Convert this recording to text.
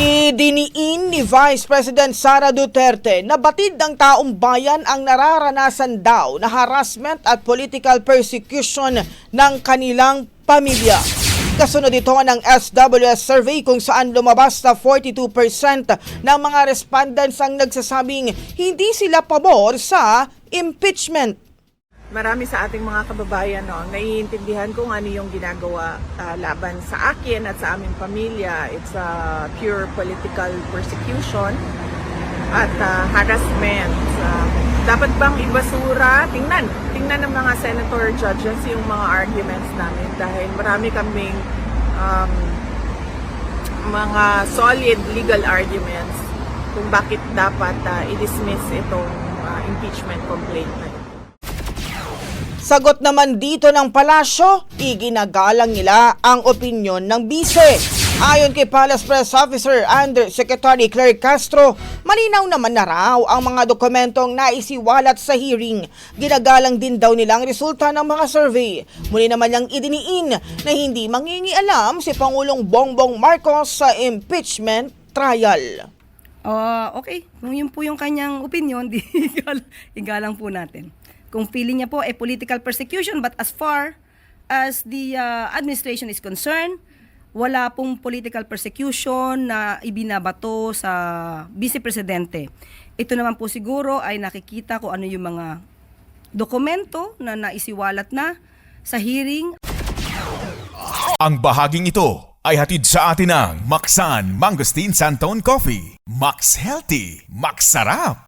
Idiniin ni Vice President Sara Duterte na batid ng taong bayan ang nararanasan daw na harassment at political persecution ng kanilang pamilya. Kasunod ito ng SWS survey kung saan lumabas na 42% ng mga respondents ang nagsasabing hindi sila pabor sa impeachment. Marami sa ating mga kababayan naiintindihan kung ano yung ginagawa laban sa akin at sa aming pamilya. It's pure political persecution at harassment. Dapat bang ibasura? Tingnan ng mga senator judges yung mga arguments namin dahil marami kaming mga solid legal arguments kung bakit dapat i-dismiss itong impeachment complaint na ito. Sagot naman dito ng palasyo, iginagalang nila ang opinyon ng bise. Ayon kay Palace Press Officer Undersecretary Claire Castro, malinaw naman na raw ang mga dokumentong naisiwalat sa hearing. Ginagalang din daw nilang resulta ng mga survey. Muli naman niyang idiniin na hindi mangingialam si Pangulong Bongbong Marcos sa impeachment trial. Okay, kung yun po yung kanyang opinion, igalang po natin. Kung feeling niya po political persecution, but as far as the administration is concerned, wala pong political persecution na ibinabato sa Vice Presidente. Ito naman po siguro ay nakikita kung ano yung mga dokumento na naisiwalat na sa hearing. Ang bahaging ito ay hatid sa atin ng Maxan Mangosteen Santon Coffee. Max Healthy, Max Sarap.